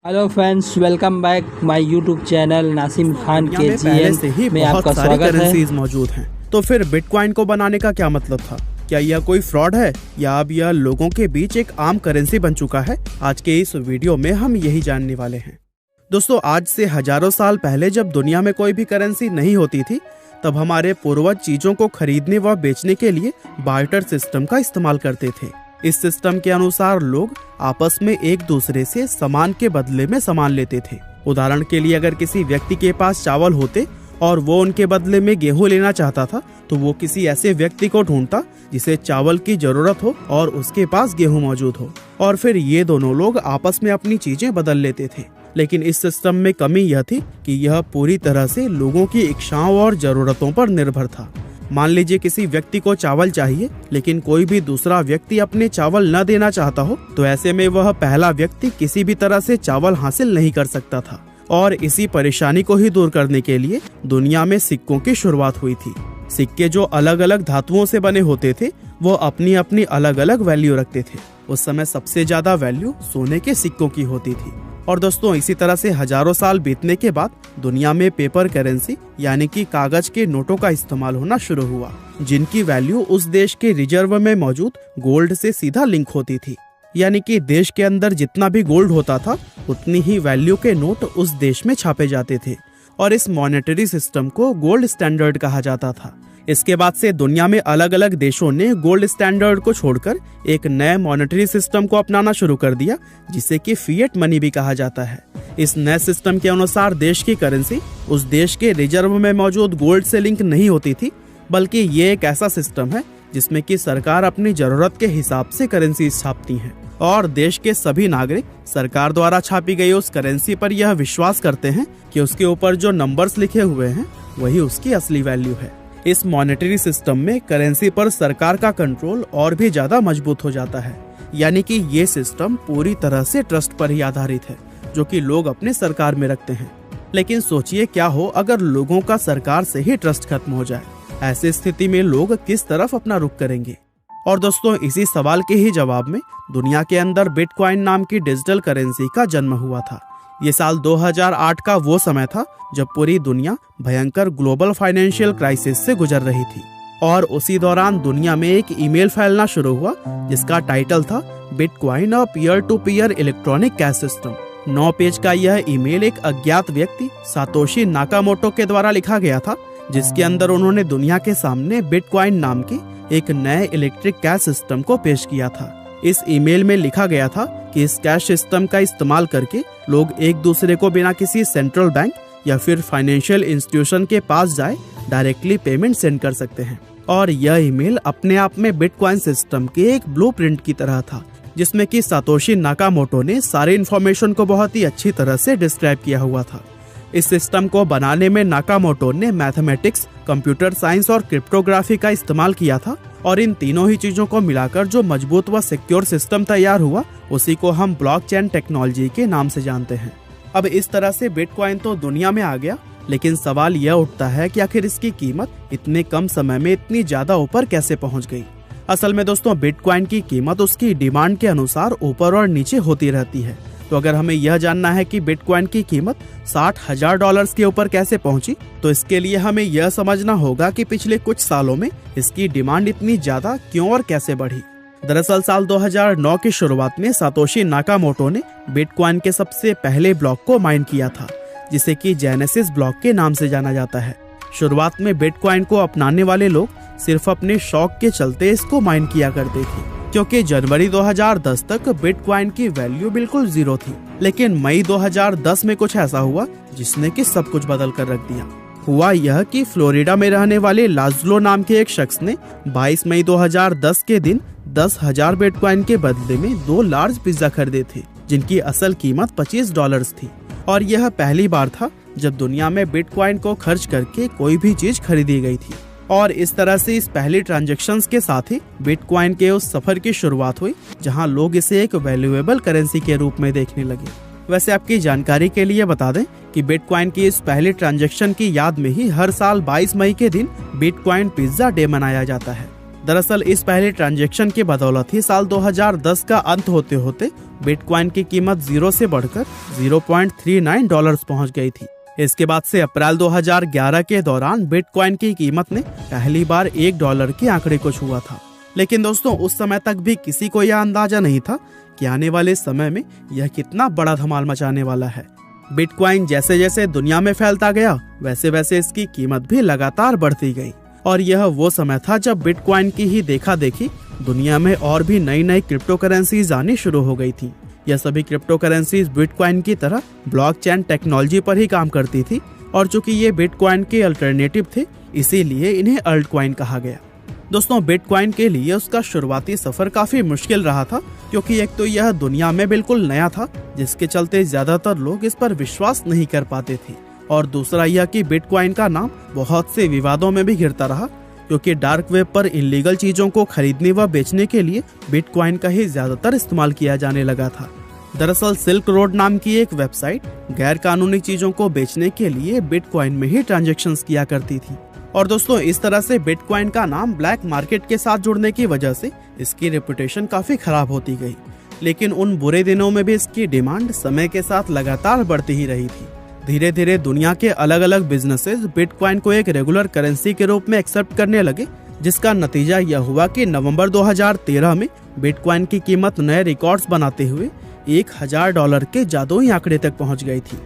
Hello friends, welcome back my YouTube channel Nasim Khan के पहले में आपका स्वागत है। मौजूद हैं। तो फिर बिटकॉइन को बनाने का क्या मतलब था? क्या यह कोई फ्रॉड है या अब यह लोगों के बीच एक आम करेंसी बन चुका है? आज के इस वीडियो में हम यही जानने वाले हैं। दोस्तों, आज से हजारों साल पहले जब दुनिया में कोई भी करेंसी नहीं होती थी, तब हमारे पूर्वज चीजों को खरीदने व बेचने के लिए बार्टर सिस्टम का इस्तेमाल करते थे। इस सिस्टम के अनुसार लोग आपस में एक दूसरे से सामान के बदले में सामान लेते थे। उदाहरण के लिए, अगर किसी व्यक्ति के पास चावल होते और वो उनके बदले में गेहूं लेना चाहता था, तो वो किसी ऐसे व्यक्ति को ढूंढता जिसे चावल की जरूरत हो और उसके पास गेहूं मौजूद हो, और फिर ये दोनों लोग आपस में अपनी चीजें बदल लेते थे। लेकिन इस सिस्टम में कमी यह थी कि यह पूरी तरह से लोगों की इच्छाओं और जरूरतों पर निर्भर था। मान लीजिए किसी व्यक्ति को चावल चाहिए, लेकिन कोई भी दूसरा व्यक्ति अपने चावल न देना चाहता हो, तो ऐसे में वह पहला व्यक्ति किसी भी तरह से चावल हासिल नहीं कर सकता था। और इसी परेशानी को ही दूर करने के लिए दुनिया में सिक्कों की शुरुआत हुई थी। सिक्के जो अलग अलग धातुओं से बने होते थे, वो अपनी अपनी अलग अलग वैल्यू रखते थे। उस समय सबसे ज्यादा वैल्यू सोने के सिक्कों की होती थी। और दोस्तों, इसी तरह से हजारों साल बीतने के बाद दुनिया में पेपर करेंसी यानी कि कागज के नोटों का इस्तेमाल होना शुरू हुआ, जिनकी वैल्यू उस देश के रिजर्व में मौजूद गोल्ड से सीधा लिंक होती थी। यानी कि देश के अंदर जितना भी गोल्ड होता था, उतनी ही वैल्यू के नोट उस देश में छापे जाते थे। और इस मॉनेटरी सिस्टम को गोल्ड स्टैंडर्ड कहा जाता था। इसके बाद से दुनिया में अलग अलग देशों ने गोल्ड स्टैंडर्ड को छोड़कर एक नए मॉनेटरी सिस्टम को अपनाना शुरू कर दिया, जिसे कि फिएट मनी भी कहा जाता है। इस नए सिस्टम के अनुसार देश की करेंसी उस देश के रिजर्व में मौजूद गोल्ड से लिंक नहीं होती थी, बल्कि ये एक ऐसा सिस्टम है जिसमें कि सरकार अपनी जरूरत के हिसाब से करेंसी छापती है, और देश के सभी नागरिक सरकार द्वारा छापी गई उस करेंसी पर यह विश्वास करते हैं कि उसके ऊपर जो नंबर्स लिखे हुए हैं वही उसकी असली वैल्यू है। इस मॉनेटरी सिस्टम में करेंसी पर सरकार का कंट्रोल और भी ज्यादा मजबूत हो जाता है। यानी कि ये सिस्टम पूरी तरह से ट्रस्ट पर ही आधारित है, जो कि लोग अपने सरकार में रखते हैं। लेकिन सोचिए, क्या हो अगर लोगों का सरकार से ही ट्रस्ट खत्म हो जाए? ऐसी स्थिति में लोग किस तरफ अपना रुख करेंगे? और दोस्तों, इसी सवाल के ही जवाब में दुनिया के अंदर बिटकॉइन नाम की डिजिटल करेंसी का जन्म हुआ था। ये साल 2008 का वो समय था जब पूरी दुनिया भयंकर ग्लोबल फाइनेंशियल क्राइसिस से गुजर रही थी। और उसी दौरान दुनिया में एक ईमेल फैलना शुरू हुआ, जिसका टाइटल था Bitcoin a peer to peer electronic cash system. 9 page का यह ईमेल एक अज्ञात व्यक्ति सातोशी नाकामोटो के द्वारा लिखा गया था, जिसके अंदर उन्होंने दुनिया के सामने बिटकॉइन नाम के एक नए इलेक्ट्रिक कैश सिस्टम को पेश किया था। इस ईमेल में लिखा गया था कि इस कैश सिस्टम का इस्तेमाल करके लोग एक दूसरे को बिना किसी सेंट्रल बैंक या फिर फाइनेंशियल इंस्टीट्यूशन के पास जाए डायरेक्टली पेमेंट सेंड कर सकते हैं। और यह ईमेल अपने आप में बिटकॉइन सिस्टम के एक ब्लूप्रिंट की तरह था, जिसमें कि सातोशी नाकामोटो ने सारे इन्फॉर्मेशन को बहुत ही अच्छी तरह से डिस्क्राइब किया हुआ था। इस सिस्टम को बनाने में नाकामोटो ने मैथमेटिक्स, कंप्यूटर साइंस और क्रिप्टोग्राफी का इस्तेमाल किया था, और इन तीनों ही चीजों को मिलाकर जो मजबूत व सिक्योर सिस्टम तैयार हुआ, उसी को हम ब्लॉकचेन टेक्नोलॉजी के नाम से जानते हैं। अब इस तरह से बिटकॉइन तो दुनिया में आ गया, लेकिन सवाल यह उठता है कि आखिर इसकी कीमत इतने कम समय में इतनी ज्यादा ऊपर कैसे पहुंच गई? असल में दोस्तों, बिटकॉइन की कीमत उसकी डिमांड के अनुसार ऊपर और नीचे होती रहती है। तो अगर हमें यह जानना है कि बिटकॉइन की कीमत $60,000 के ऊपर कैसे पहुंची, तो इसके लिए हमें यह समझना होगा कि पिछले कुछ सालों में इसकी डिमांड इतनी ज्यादा क्यों और कैसे बढ़ी। दरअसल साल 2009 की शुरुआत में सातोशी नाकामोटो ने बिटकॉइन के सबसे पहले ब्लॉक को माइन किया था, जिसे कि जेनेसिस ब्लॉक के नाम से जाना जाता है। शुरुआत में बिटकॉइन को अपनाने वाले लोग सिर्फ अपने शौक के चलते इसको माइन किया करते थे, क्योंकि जनवरी 2010 तक बिटकॉइन की वैल्यू बिल्कुल 0 थी। लेकिन मई 2010 में कुछ ऐसा हुआ जिसने कि सब कुछ बदल कर रख दिया। हुआ यह कि फ्लोरिडा में रहने वाले लाजलो नाम के एक शख्स ने 22 मई 2010 के दिन 10,000 बिटकॉइन के बदले में 2 लार्ज पिज्जा खरीदे थे, जिनकी असल कीमत $25 थी। और यह पहली बार था जब दुनिया में बिटकॉइन को खर्च करके कोई भी चीज खरीदी गई थी। और इस तरह से इस पहली ट्रांजैक्शंस के साथ ही बिटकॉइन के उस सफर की शुरुआत हुई, जहां लोग इसे एक वैल्यूएबल करेंसी के रूप में देखने लगे। वैसे आपकी जानकारी के लिए बता दें कि बिटकॉइन की इस पहली ट्रांजैक्शन की याद में ही हर साल 22 मई के दिन बिटकॉइन पिज्जा डे मनाया जाता है। दरअसल इस पहले ट्रांजैक्शन की बदौलत ही साल 2010 का अंत होते होते बिटकॉइन की कीमत 0 से बढ़कर $0.39 पहुंच गई थी। इसके बाद से अप्रैल 2011 के दौरान बिटकॉइन की कीमत ने पहली बार $1 के आंकड़े को छुआ था। लेकिन दोस्तों उस समय तक भी किसी को यह अंदाजा नहीं था कि आने वाले समय में यह कितना बड़ा धमाल मचाने वाला है। बिटकॉइन जैसे जैसे दुनिया में फैलता गया वैसे वैसे इसकी कीमत भी लगातार बढ़ती गई और यह वो समय था जब बिटकॉइन की ही देखा देखी दुनिया में और भी नई नई क्रिप्टो करेंसीज आनी शुरू हो गई थी। यह सभी क्रिप्टो करेंसीज बिटकॉइन की तरह ब्लॉकचेन टेक्नोलॉजी पर ही काम करती थी और चूंकि ये बिटकॉइन के अल्टरनेटिव थे इसीलिए इन्हें अल्ट कॉइन कहा गया। दोस्तों बिटकॉइन के लिए उसका शुरुआती सफर काफी मुश्किल रहा था क्योंकि एक तो यह दुनिया में बिल्कुल नया था जिसके चलते ज्यादातर लोग इस पर विश्वास नहीं कर पाते थे और दूसरा यह कि बिटकॉइन का नाम बहुत से विवादों में भी घिरता रहा क्योंकि डार्क वेब पर इलीगल चीजों को खरीदने व बेचने के लिए बिटकॉइन का ही ज्यादातर इस्तेमाल किया जाने लगा था। दरअसल सिल्क रोड नाम की एक वेबसाइट गैर कानूनी चीजों को बेचने के लिए बिटकॉइन में ही ट्रांजैक्शंस किया करती थी और दोस्तों इस तरह से बिटकॉइन का नाम ब्लैक मार्केट के साथ जुड़ने की वजह से इसकी रेपुटेशन काफी खराब होती गई। लेकिन उन बुरे दिनों में भी इसकी डिमांड समय के साथ लगातार बढ़ती ही रही थी। धीरे धीरे दुनिया के अलग अलग बिजनेसेस बिटकॉइन को एक रेगुलर करेंसी के रूप में एक्सेप्ट करने लगे जिसका नतीजा यह हुआ कि नवंबर 2013 में बिटकॉइन की कीमत नए रिकॉर्ड्स बनाते हुए $1000 के जादुई आंकड़े तक पहुंच गई थी।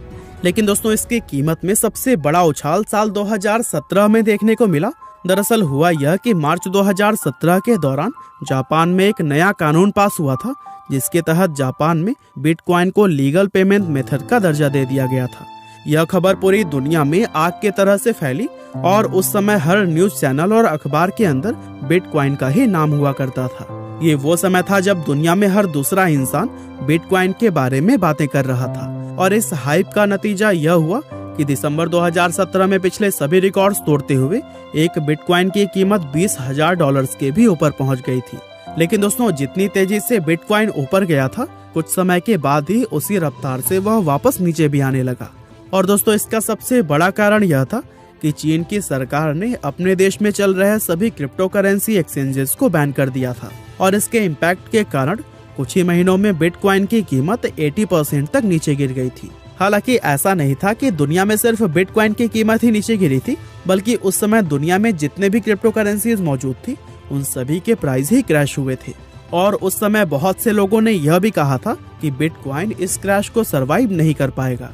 लेकिन दोस्तों इसकी कीमत में सबसे बड़ा उछाल साल 2017 में देखने को मिला। दरअसल हुआ यह कि मार्च 2017 के दौरान जापान में एक नया कानून पास हुआ था जिसके तहत जापान में बिटकॉइन को लीगल पेमेंट मेथड का दर्जा दे दिया गया था। यह खबर पूरी दुनिया में आग की तरह से फैली और उस समय हर न्यूज चैनल और अखबार के अंदर बिटकॉइन का ही नाम हुआ करता था। ये वो समय था जब दुनिया में हर दूसरा इंसान बिटकॉइन के बारे में बातें कर रहा था और इस हाइप का नतीजा यह हुआ कि दिसंबर 2017 में पिछले सभी रिकॉर्ड्स तोड़ते हुए एक बिटकॉइन की कीमत $20,000 के भी ऊपर पहुंच गई थी। लेकिन दोस्तों जितनी तेजी से बिटकॉइन ऊपर गया था कुछ समय के बाद ही उसी रफ्तार से वह वापस नीचे भी आने लगा। और दोस्तों इसका सबसे बड़ा कारण यह था कि चीन की सरकार ने अपने देश में चल रहे सभी क्रिप्टो करेंसी एक्सचेंजेस को बैन कर दिया था और इसके इम्पैक्ट के कारण कुछ ही महीनों में बिटकॉइन की कीमत 80% तक नीचे गिर गई थी। हालांकि ऐसा नहीं था कि दुनिया में सिर्फ बिटकॉइन की कीमत ही नीचे गिरी थी बल्कि उस समय दुनिया में जितने भी क्रिप्टो करेंसीज मौजूद थी उन सभी के प्राइस ही क्रैश हुए थे और उस समय बहुत से लोगों ने यह भी कहा था कि बिटकॉइन इस क्रैश को सरवाइव नहीं कर पाएगा।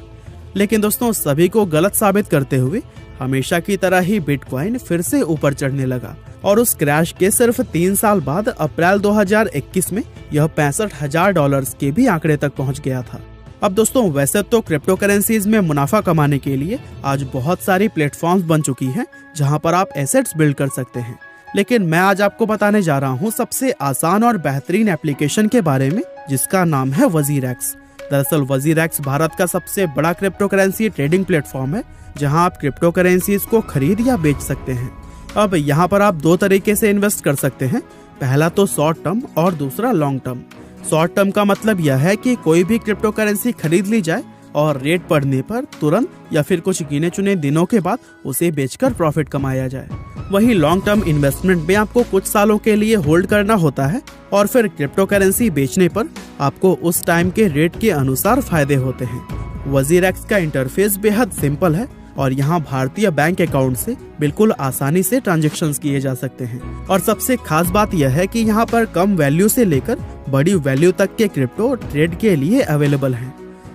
लेकिन दोस्तों सभी को गलत साबित करते हुए हमेशा की तरह ही बिटकॉइन फिर से ऊपर चढ़ने लगा और उस क्रैश के सिर्फ 3 साल बाद अप्रैल 2021 में यह $65,000 के भी आंकड़े तक पहुंच गया था। अब दोस्तों वैसे तो क्रिप्टो करेंसीज में मुनाफा कमाने के लिए आज बहुत सारी प्लेटफॉर्म्स बन चुकी हैं जहां पर आप एसेट्स बिल्ड कर सकते हैं, लेकिन मैं आज आपको बताने जा रहा हूं सबसे आसान और बेहतरीन एप्लीकेशन के बारे में जिसका नाम है WazirX। दरअसल WazirX भारत का सबसे बड़ा क्रिप्टो करेंसी ट्रेडिंग प्लेटफॉर्म है जहां आप क्रिप्टो करेंसीज को खरीद या बेच सकते हैं। अब यहाँ पर आप 2 तरीके से इन्वेस्ट कर सकते हैं, पहला तो शॉर्ट टर्म और दूसरा लॉन्ग टर्म। शॉर्ट टर्म का मतलब यह है कि कोई भी क्रिप्टो करेंसी खरीद ली जाए और रेट बढ़ने पर तुरंत या फिर कुछ गिने चुने दिनों के बाद उसे बेचकर प्रॉफिट कमाया जाए। वहीं लॉन्ग टर्म इन्वेस्टमेंट में आपको कुछ सालों के लिए होल्ड करना होता है और फिर क्रिप्टो करेंसी बेचने पर आपको उस टाइम के रेट के अनुसार फायदे होते हैं। WazirX का इंटरफेस बेहद सिंपल है और यहाँ भारतीय बैंक अकाउंट से बिल्कुल आसानी से ट्रांजैक्शंस किए जा सकते हैं और सबसे खास बात यह है कि यहाँ पर कम वैल्यू से लेकर बड़ी वैल्यू तक के क्रिप्टो ट्रेड के लिए अवेलेबल हैं।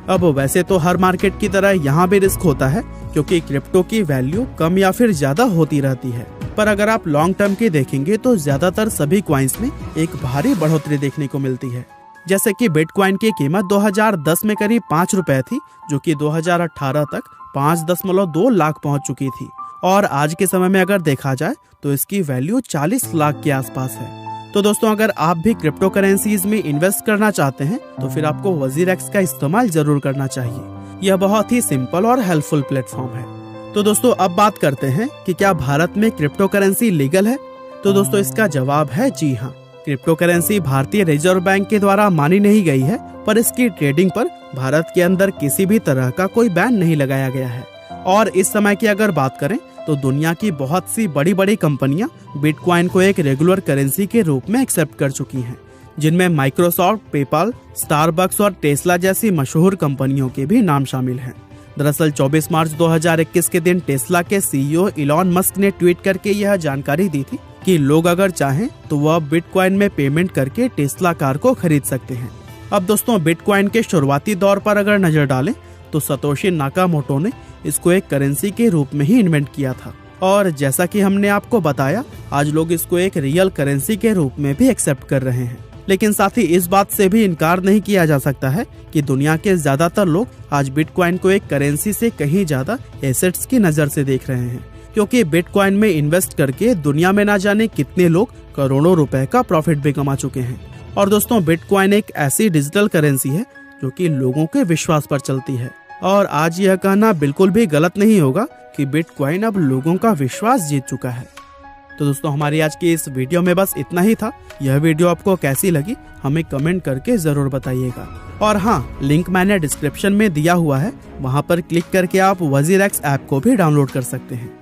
अब वैसे तो हर मार्केट की तरह यहाँ भी रिस्क होता है क्योंकि क्रिप्टो की वैल्यू कम या फिर ज्यादा होती रहती है, पर अगर आप लॉन्ग टर्म की देखेंगे तो ज्यादातर सभी कॉइन्स में एक भारी बढ़ोतरी देखने को मिलती है। जैसे कि बिटकॉइन की कीमत 2010 में करीब ₹5 थी जो कि 2018 तक 5.2 लाख पहुंच चुकी थी और आज के समय में अगर देखा जाए तो इसकी वैल्यू 40 लाख के आसपास है। तो दोस्तों अगर आप भी क्रिप्टो करेंसीज में इन्वेस्ट करना चाहते हैं तो फिर आपको WazirX का इस्तेमाल जरूर करना चाहिए। यह बहुत ही सिंपल और हेल्पफुल प्लेटफॉर्म है। तो दोस्तों अब बात करते हैं कि क्या भारत में क्रिप्टो करेंसी लीगल है। तो दोस्तों इसका जवाब है जी हाँ। क्रिप्टो करेंसी भारतीय रिजर्व बैंक के द्वारा मानी नहीं गई है, पर इसकी ट्रेडिंग पर भारत के अंदर किसी भी तरह का कोई बैन नहीं लगाया गया है। और इस समय की अगर बात करें तो दुनिया की बहुत सी बड़ी बड़ी कंपनियां बिटकॉइन को एक रेगुलर करेंसी के रूप में एक्सेप्ट कर चुकी हैं, जिनमें माइक्रोसॉफ्ट, पेपाल, स्टारबक्स और टेस्ला जैसी मशहूर कंपनियों के भी नाम शामिल हैं। दरअसल 24 मार्च 2021 के दिन टेस्ला के सीईओ इलॉन मस्क ने ट्वीट करके यह जानकारी दी थी कि लोग अगर चाहें तो वह बिटकॉइन में पेमेंट करके टेस्ला कार को खरीद सकते हैं। अब दोस्तों, बिटकॉइन के शुरुआती दौर पर अगर नजर डालें तो सतोशी नाकामोटो ने इसको एक करेंसी के रूप में ही इन्वेंट किया था, और जैसा कि हमने आपको बताया, आज लोग इसको एक रियल करेंसी के रूप में भी एक्सेप्ट कर रहे हैं। लेकिन साथ ही इस बात से भी इनकार नहीं किया जा सकता है कि दुनिया के ज्यादातर लोग आज बिटकॉइन को एक करेंसी से कहीं ज्यादा एसेट्स की नजर से देख रहे हैं, क्योंकि बिटकॉइन में इन्वेस्ट करके दुनिया में ना जाने कितने लोग करोड़ों रुपए का प्रॉफिट भी कमा चुके हैं। और दोस्तों, बिटकॉइन एक ऐसी डिजिटल करेंसी है जो कि लोगों के विश्वास पर चलती है, और आज यह कहना बिल्कुल भी गलत नहीं होगा कि बिटकॉइन अब लोगों का विश्वास जीत चुका है। तो दोस्तों, हमारी आज की इस वीडियो में बस इतना ही था। यह वीडियो आपको कैसी लगी हमें कमेंट करके जरूर बताइएगा। और हाँ, लिंक मैंने डिस्क्रिप्शन में दिया हुआ है, वहाँ पर क्लिक करके आप वजीर एक्स ऐप को भी डाउनलोड कर सकते हैं।